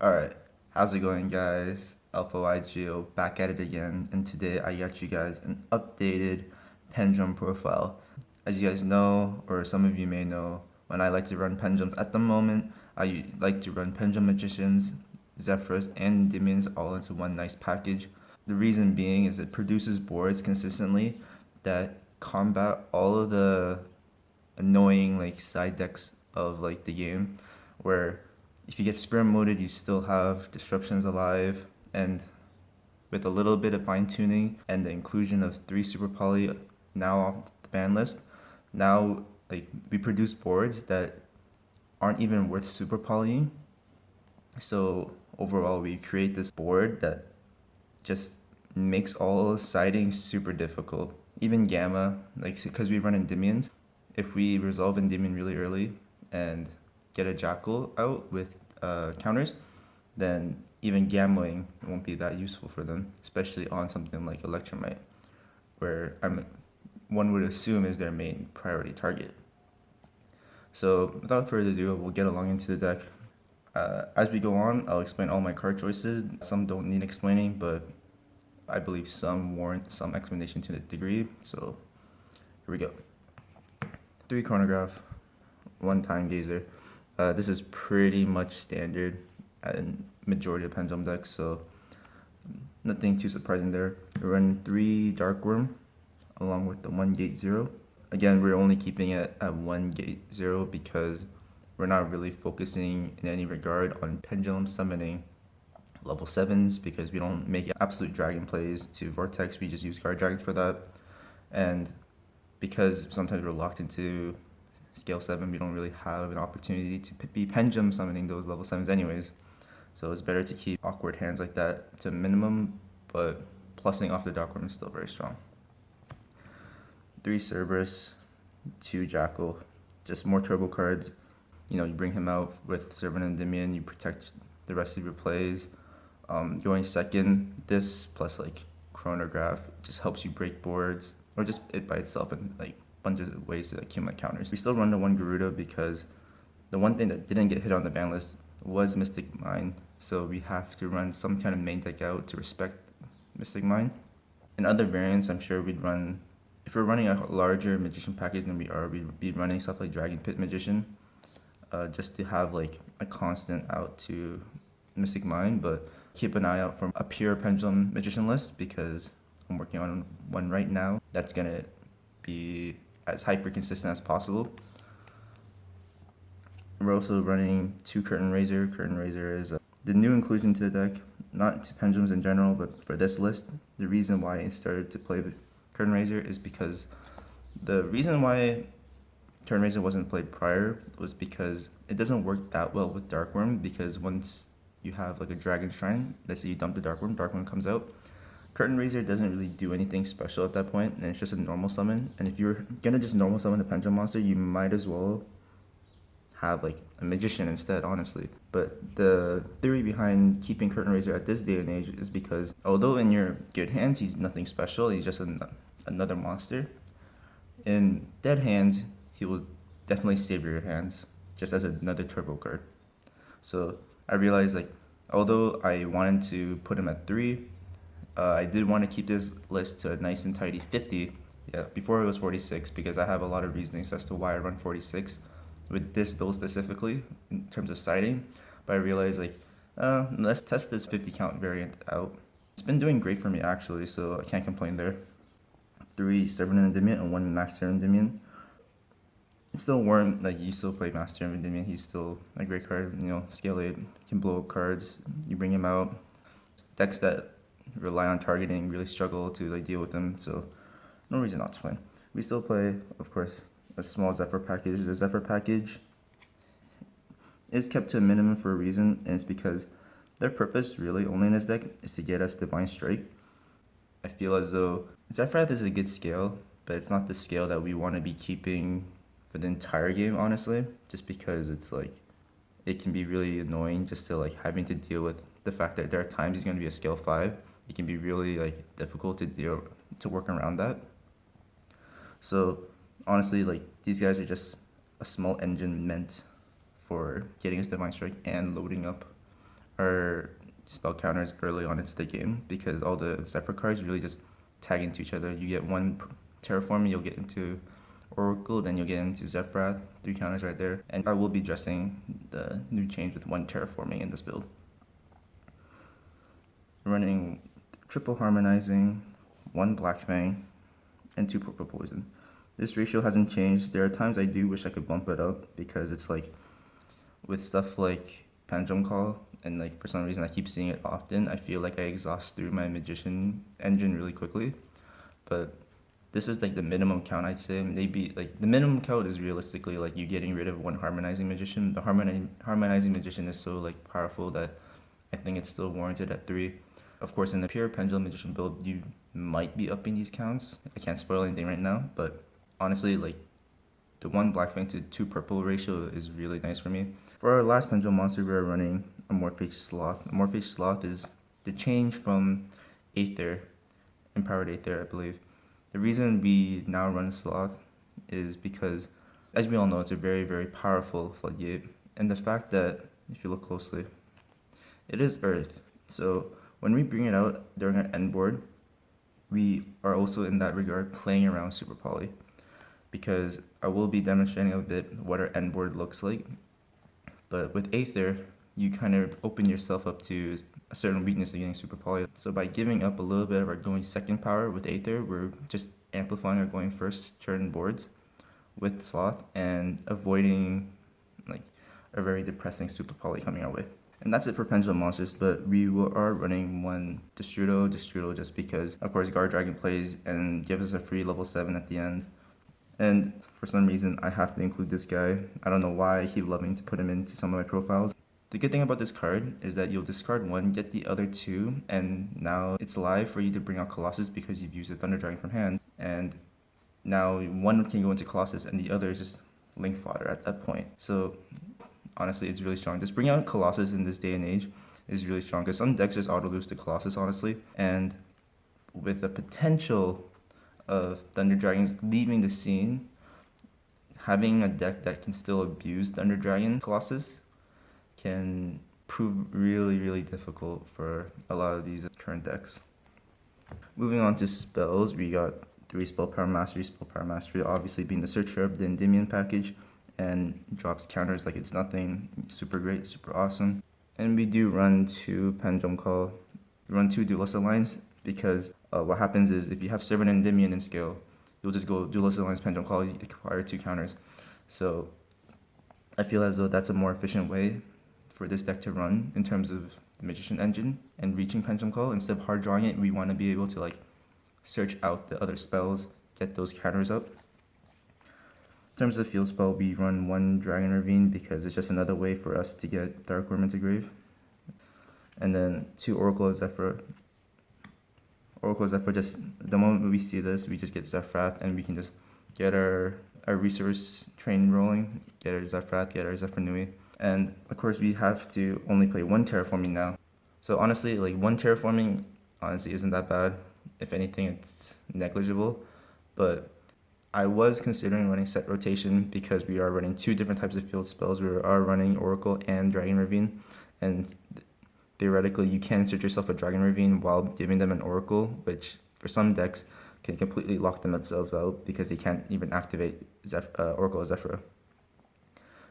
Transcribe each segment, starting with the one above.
Alright, how's it going, guys? Alpha YGO back at it again, and today I got you guys an updated Pendulum profile. As you guys know, or some of you may know, when I like to run Pendulums at the moment, I like to run Pendulum Magicians, Zefras, and Pendymions all into one nice package. The reason being is it produces boards consistently that combat all of the annoying like side decks of like the game, where if you get spirit moded you still have disruptions alive, and with a little bit of fine tuning and the inclusion of 3 super poly now off the ban list, now like we produce boards that aren't even worth super polying. So overall we create this board that just makes all siding super difficult. Even gamma, like because we run Endymions, if we resolve Endymion really early and get a jackal out with counters, then even gammaing won't be that useful for them, especially on something like Electromite, where one would assume is their main priority target. So without further ado, we'll get along into the deck. As we go on, I'll explain all my card choices. Some don't need explaining, but I believe some warrant some explanation to the degree. So here we go. 3 chronograph, 1 time gazer. This is pretty much standard in majority of pendulum decks, so nothing too surprising there. We run 3 dark worm along with the 1 gate 0. Again, we're only keeping it at 1 gate 0 because we're not really focusing in any regard on pendulum summoning level 7s, because we don't make absolute dragon plays to vortex, we just use guard dragons for that. And because sometimes we're locked into scale 7, we don't really have an opportunity to be pendulum summoning those level 7s anyways. So it's better to keep awkward hands like that to a minimum, but plussing off the dark worm is still very strong. 3 Cerberus, 2 Jackal, just more turbo cards. You know, you bring him out with Servant and Endymion, you protect the rest of your plays. Going second, this plus like chronograph just helps you break boards, or just it by itself, and like bunch of ways to accumulate counters. We still run the 1 Garuda because the one thing that didn't get hit on the ban list was Mystic Mine, so we have to run some kind of main deck out to respect Mystic Mine. In other variants, I'm sure we'd run, if we're running a larger Magician package than we are, we'd be running stuff like Dragon Pit Magician, just to have like a constant out to Mystic Mine. But keep an eye out for a pure Pendulum Magician list, because I'm working on one right now that's gonna be as hyper consistent as possible. We're also running 2 Curtain Raiser. Curtain Raiser is the new inclusion to the deck, not to Pendulums in general, but for this list. The reason why I started to play Curtain Raiser is because the reason why Curtain Raiser wasn't played prior was because it doesn't work that well with Dark Worm, because once you have like a Dragon Shrine, let's say you dump the Dark Worm comes out, Curtain Raiser doesn't really do anything special at that point, and it's just a normal summon. And if you're gonna just normal summon a Pendulum monster, you might as well have like a Magician instead, honestly. But the theory behind keeping Curtain Raiser at this day and age is because although in your good hands he's nothing special, he's just another monster, in dead hands he will definitely save your hands just as another turbo card. So I realized, like, although I wanted to put him at 3, I did want to keep this list to a nice and tidy 50. Yeah, before it was 46, because I have a lot of reasonings as to why I run 46 with this build specifically in terms of siding. But I realized, like, let's test this 50 count variant out. It's been doing great for me actually, so I can't complain there. 3 Servant and Endymion and 1 Master Endymion. It's still warm, like you still play Master Endymion, he's still a great card, you know, scale 8, can blow up cards, you bring him out. Decks that rely on targeting really struggle to like deal with them, so no reason not to play. We still play, of course, a small Zefra package. The Zefra package is kept to a minimum for a reason, and it's because their purpose really only in this deck is to get us Divine Strike. I feel as though Zefra is a good scale, but it's not the scale that we want to be keeping for the entire game, honestly, just because it's like it can be really annoying just to like having to deal with the fact that there are times he's going to be a scale 5. It can be really like difficult to work around that. So honestly, like, these guys are just a small engine meant for getting us Divine Strike and loading up our spell counters early on into the game, because all the Zefra cards really just tag into each other. You get one terraforming, you'll get into Oracle, then you'll get into Zefra, 3 counters right there. And I will be addressing the new change with 1 terraforming in this build. Running triple harmonizing, 1 Black Fang, and 2 purple poison. This ratio hasn't changed. There are times I do wish I could bump it up, because it's like with stuff like Pendulum Call, and like for some reason I keep seeing it often, I feel like I exhaust through my magician engine really quickly. But this is like the minimum count, I'd say. Maybe like the minimum count is realistically like you getting rid of 1 harmonizing magician. The harmonizing magician is so like powerful that I think it's still warranted at 3. Of course, in the pure pendulum magician build, you might be upping these counts. I can't spoil anything right now, but honestly, like the 1 black fang to 2 purple ratio is really nice for me. For our last pendulum monster, we are running a Morphage Sloth. A Morphage Sloth is the change from Aether, Empowered Aether, I believe. The reason we now run Sloth is because, as we all know, it's a very, very powerful floodgate. And the fact that, if you look closely, it is Earth. So when we bring it out during our end board, we are also in that regard playing around Super Poly, because I will be demonstrating a bit what our end board looks like. But with Aether, you kind of open yourself up to a certain weakness of getting Super Poly. So by giving up a little bit of our going second power with Aether, we're just amplifying our going first turn boards with Sloth and avoiding like a very depressing Super Poly coming our way. And that's it for Pendulum monsters, but we are running 1 Destrudo just because, of course, Guard Dragon plays and gives us a free level 7 at the end. And for some reason, I have to include this guy. I don't know why I keep loving to put him into some of my profiles. The good thing about this card is that you'll discard 1, get the other 2, and now it's live for you to bring out Colossus because you've used a Thunder Dragon from hand. And now 1 can go into Colossus and the other is just link fodder at that point. So honestly, it's really strong. Just bringing out Colossus in this day and age is really strong, because some decks just auto lose to Colossus, honestly. And with the potential of Thunder Dragons leaving the scene, having a deck that can still abuse Thunder Dragon Colossus can prove really, really difficult for a lot of these current decks. Moving on to spells, we got 3 Spell Power Mastery. Spell Power Mastery obviously being the Searcher of the Endymion package, and drops counters like it's nothing. Super great, super awesome. And we do run 2 Pendulum Call. We run 2 Duelist Alliance, because what happens is if you have Servant Endymion in skill, you'll just go Duelist Alliance Pendulum Call, you acquire 2 counters. So I feel as though that's a more efficient way for this deck to run in terms of the Magician engine and reaching Pendulum Call. Instead of hard drawing it, we want to be able to like search out the other spells, get those counters up. In terms of field spell, we run 1 Dragon Ravine because it's just another way for us to get Dark Worm into grave. And then 2 Oracle of Zefra. Oracle of Zefra, just the moment we see this, we just get Zefrath and we can just get our resource train rolling, get our Zefrath, get our Zephyr Nui. And of course we have to only play 1 terraforming now. So honestly, like 1 terraforming honestly isn't that bad. If anything, it's negligible. But I was considering running set rotation because we are running 2 different types of field spells. We are running Oracle and Dragon Ravine, and theoretically you can search yourself a Dragon Ravine while giving them an Oracle, which for some decks can completely lock themselves out because they can't even activate Oracle of Zefra.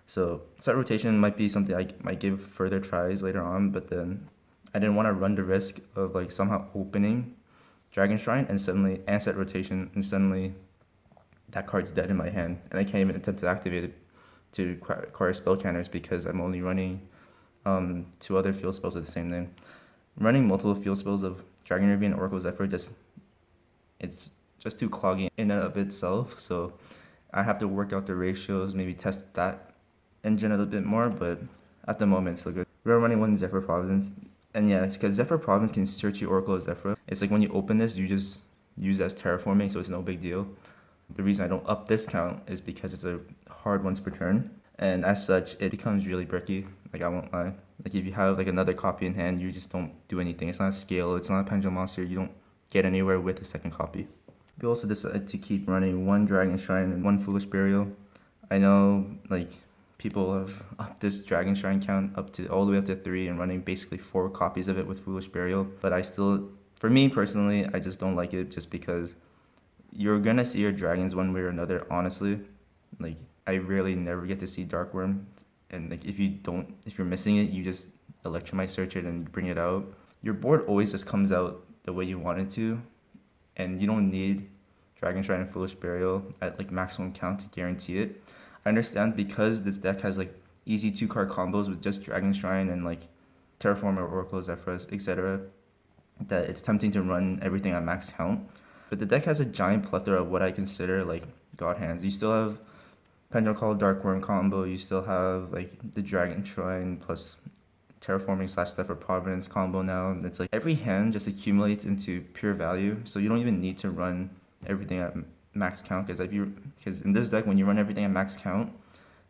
So set rotation might be something I might give further tries later on, but then I didn't want to run the risk of like somehow opening Dragon Shrine and set rotation, and suddenly that card's dead in my hand and I can't even attempt to activate it to acquire spell counters because I'm only running 2 other field spells with the same name. Running multiple field spells of Dragon Ravine and Oracle Zephyr, it's just too clogging in and of itself, so I have to work out the ratios, maybe test that engine a little bit more, but at the moment it's still good. We're running 1 Zephyr Providence, and yeah, it's because Zephyr Providence can search your Oracle of Zephyr. It's like when you open this, you just use it as terraforming, so it's no big deal. The reason I don't up this count is because it's a hard once per turn, and as such, it becomes really bricky. Like, I won't lie. Like, if you have like another copy in hand, you just don't do anything. It's not a scale, it's not a pendulum monster, you don't get anywhere with a second copy. We also decided to keep running 1 Dragon Shrine and 1 Foolish Burial. I know, like, People have upped this Dragon Shrine count up to all the way up to 3 and running basically 4 copies of it with Foolish Burial. But I still, for me personally, I just don't like it just because you're gonna see your dragons one way or another, honestly. Like, I rarely never get to see Dark Worm. And like if you're missing it, you just Electromite search it and bring it out. Your board always just comes out the way you want it to, and you don't need Dragon Shrine and Foolish Burial at like maximum count to guarantee it. I understand because this deck has like easy 2-card combos with just Dragon Shrine and like Terraformer, Oracle, Zefras, etc. that it's tempting to run everything at max count. But the deck has a giant plethora of what I consider like god hands. You still have Pendulum Call Dark Worm combo, you still have like the Dragon Shrine plus Terraforming / Zefra Providence combo now. It's like every hand just accumulates into pure value, so you don't even need to run everything at max count, because in this deck when you run everything at max count,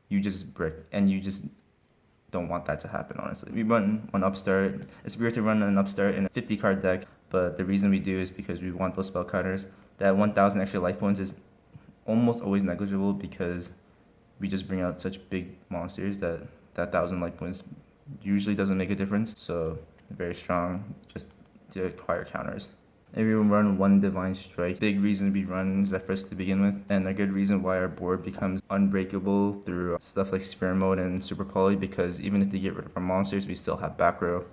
you just brick, and you just don't want that to happen, honestly. We run one upstart. It's weird to run an upstart in a 50 card deck, but the reason we do is because we want those spell counters. That 1000 extra life points is almost always negligible because we just bring out such big monsters that 1000 life points usually doesn't make a difference. So very strong just to acquire counters. And we run one Divine Strike. Big reason we run Zephrys to begin with, and a good reason why our board becomes unbreakable through stuff like Sphere Mode and Super Poly, because even if they get rid of our monsters, we still have back row.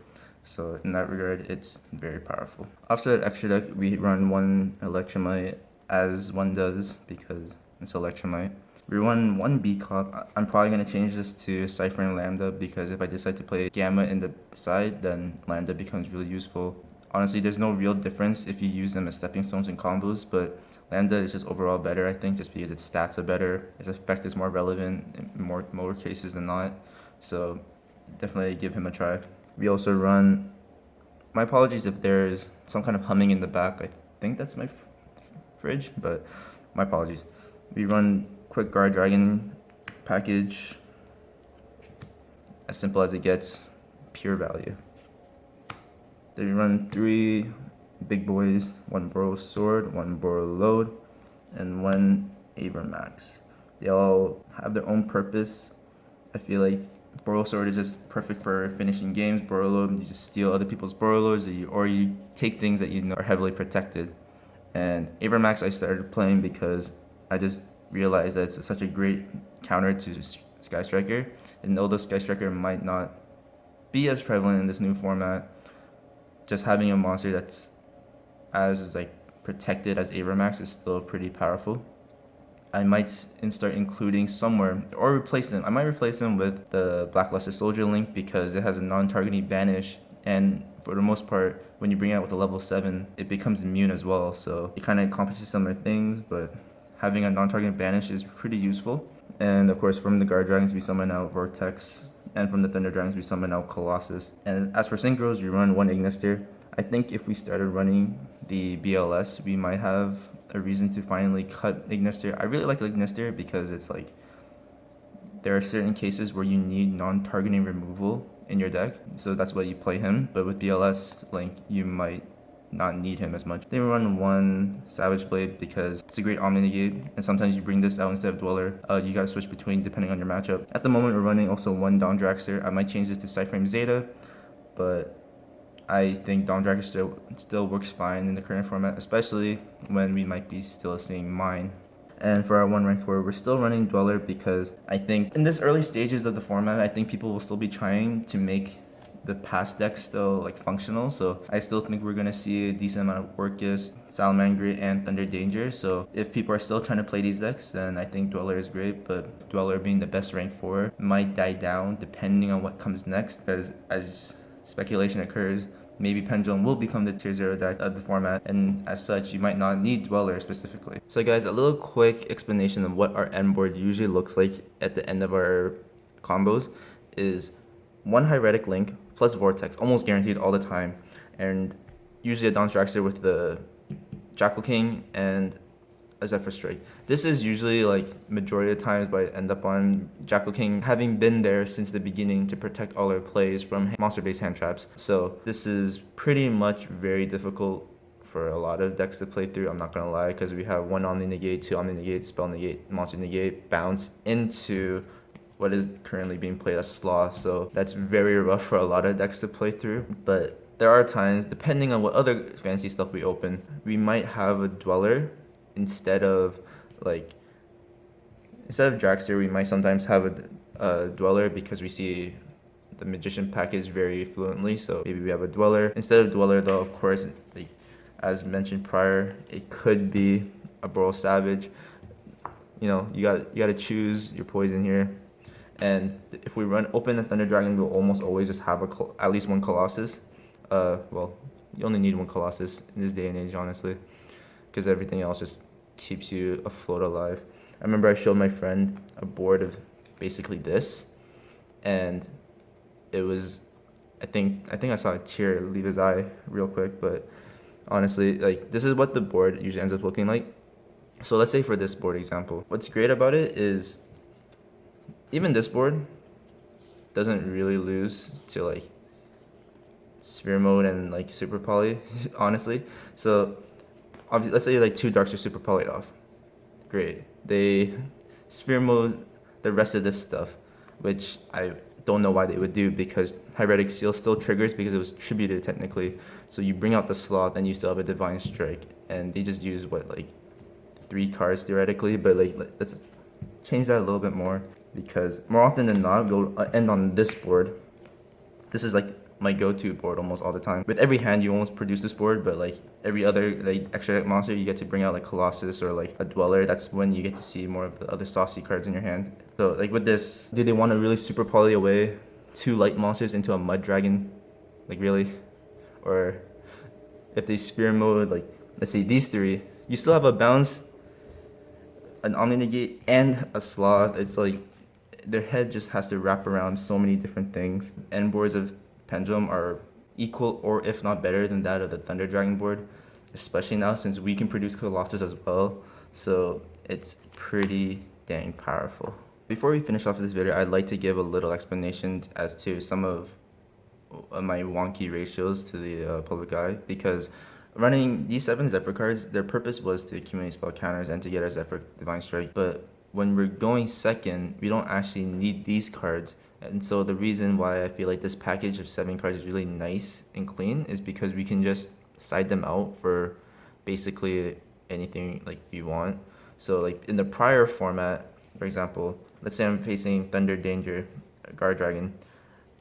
So in that regard, it's very powerful. Offset extra deck, we run one Electromite, as one does, because it's Electromite. We run one B-Cop. I'm probably going to change this to Cypher and Lambda, because if I decide to play Gamma in the side, then Lambda becomes really useful. Honestly, there's no real difference if you use them as stepping stones and combos, but Lambda is just overall better, I think, just because its stats are better, its effect is more relevant in more cases than not. So definitely give him a try. We also run, my apologies if there's some kind of humming in the back. I think that's my fridge, but my apologies. We run Quick Guard Dragon package, as simple as it gets, pure value. Then we run 3 big boys, 1 Boros Sword, 1 Boros Load, and 1 Avermax. They all have their own purpose. I feel like Boros Sword is just perfect for finishing games. Boros Load, you just steal other people's Boros Loads, or you take things that you know are heavily protected. And Avermax I started playing because I just realized that it's such a great counter to Sky Striker. And although Sky Striker might not be as prevalent in this new format, just having a monster that's as like protected as Avermax is still pretty powerful. I might start including somewhere, or replace them. I might replace them with the Blackluster Soldier link because it has a non-targeting banish, and for the most part, when you bring it out with a level 7, it becomes immune as well. So it kind of accomplishes similar things, but having a non-targeting banish is pretty useful. And of course, from the Guard Dragons, we summon out Vortex, and from the Thunder Dragons, we summon out Colossus. And as for Synchros, we run 1 Ignister. I think if we started running the BLS, we might have a reason to finally cut Ignister. I really like Ignister because it's like, there are certain cases where you need non-targeting removal in your deck, so that's why you play him. But with BLS, like, you might not need him as much. Then we run 1 Savage Blade because it's a great Omni Negate, and sometimes you bring this out instead of Dweller. You gotta switch between depending on your matchup. At the moment, we're running also 1 Dawn Draxter. I might change this to Cyframe Zeta, but I think Dawn Draxter still works fine in the current format, especially when we might be still seeing Mine. And for our 1 rank 4, we're still running Dweller because I think in this early stages of the format, I think people will still be trying to make the past deck still like functional. So I still think we're gonna see a decent amount of Orcus, Salamangreat, and Thunder Danger. So if people are still trying to play these decks, then I think Dweller is great, but Dweller being the best rank 4 might die down depending on what comes next, because as speculation occurs, maybe Pendulum will become the tier 0 deck of the format, and as such, you might not need Dweller specifically. So guys, a little quick explanation of what our end board usually looks like at the end of our combos is 1 Hieratic Link plus Vortex, almost guaranteed all the time, and usually a Dawn Draxter with the Jackal King and a Zephyr Strike. This is usually like majority of the times, but I end up on Jackal King, having been there since the beginning to protect all our plays from monster-based hand traps. So this is pretty much very difficult for a lot of decks to play through, I'm not gonna lie, because we have 1 Omni Negate, 2 Omni Negate, Spell Negate, Monster Negate, bounce into what is currently being played as Slaw, so that's very rough for a lot of decks to play through. But there are times, depending on what other fancy stuff we open, we might have a Dweller instead of Dragster. We might sometimes have a Dweller because we see the Magician package very fluently, so maybe we have a Dweller. Instead of Dweller though, of course, as mentioned prior, it could be a Burrow Savage. You know, you got to choose your poison here. And if we open the Thunder Dragon, we'll almost always just have at least one Colossus. Well, you only need one Colossus in this day and age, honestly, because everything else just keeps you afloat alive. I remember I showed my friend a board of basically this, and it was, I think I saw a tear leave his eye real quick, but honestly, this is what the board usually ends up looking like. So let's say for this board example, what's great about it is even this board doesn't really lose to sphere mode and super poly, honestly. So let's say 2 darks are super polyed off. Great. They sphere mode the rest of this stuff, which I don't know why they would do, because Hieratic Seal still triggers because it was tributed technically. So you bring out the Sloth and you still have a Divine Strike, and they just use 3 cards theoretically, but let's change that a little bit more, because more often than not we'll end on this board. This is my go-to board almost all the time. With every hand you almost produce this board, but every other extra deck monster you get to bring out Colossus or a Dweller. That's when you get to see more of the other saucy cards in your hand. So with this, do they want to really super poly away 2 light monsters into a Mud Dragon? Really? Or if they sphere mode let's say these 3, you still have a bounce, an Omni Negate, and a Sloth. It's their head just has to wrap around so many different things. End boards of Pendulum are equal or if not better than that of the Thunder Dragon board, especially now since we can produce Colossus as well. So it's pretty dang powerful. Before we finish off this video, I'd like to give a little explanation as to some of my wonky ratios to the public eye, because running these 7 Zefra cards, their purpose was to accumulate spell counters and to get our Zefra Divine Strike. But when we're going second, we don't actually need these cards. And so the reason why I feel this package of 7 cards is really nice and clean is because we can just side them out for basically anything we want. So in the prior format, for example, let's say I'm facing Thunder Danger, Guard Dragon.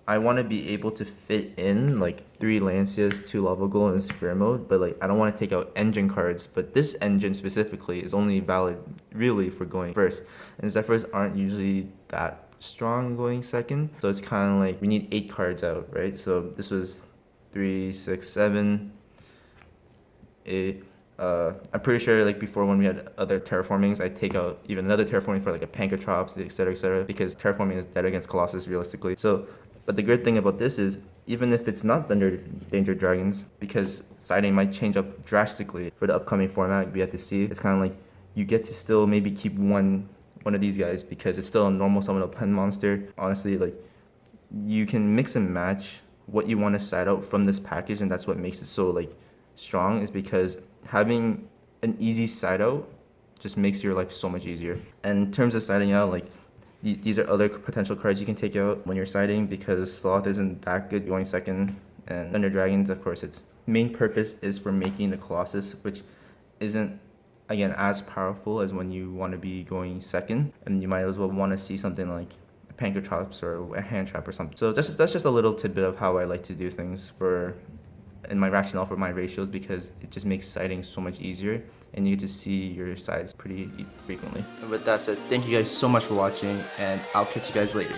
I want to be able to fit in 3 Lancias, 2 Lava Golem, and Sphere Mode, but I don't want to take out engine cards. But this engine specifically is only valid really for going first, and Zephyrs aren't usually that strong going second. So it's kind of we need 8 cards out, right? So this was 3, 6, 7, 8. I'm pretty sure before, when we had other terraformings, I take out even another terraforming for a Pancatrops, etc., because terraforming is dead against Colossus realistically. So, but the good thing about this is, even if it's not Thunder Danger Dragons, because siding might change up drastically for the upcoming format we have to see, it's kind of you get to still maybe keep one of these guys because it's still a normal summon pen monster. Honestly, you can mix and match what you want to side out from this package, and that's what makes it so strong, is because having an easy side out just makes your life so much easier. And in terms of siding out, these are other potential cards you can take out when you're siding, because Sloth isn't that good going second, and Thunder Dragons, of course, its main purpose is for making the Colossus, which isn't again as powerful as when you want to be going second, and you might as well want to see something like a Pancatrops or a Hand Trap or something. So that's just a little tidbit of how I like to do things and my rationale for my ratios, because it just makes siding so much easier and you get to see your sides pretty frequently. And with that said, thank you guys so much for watching, and I'll catch you guys later.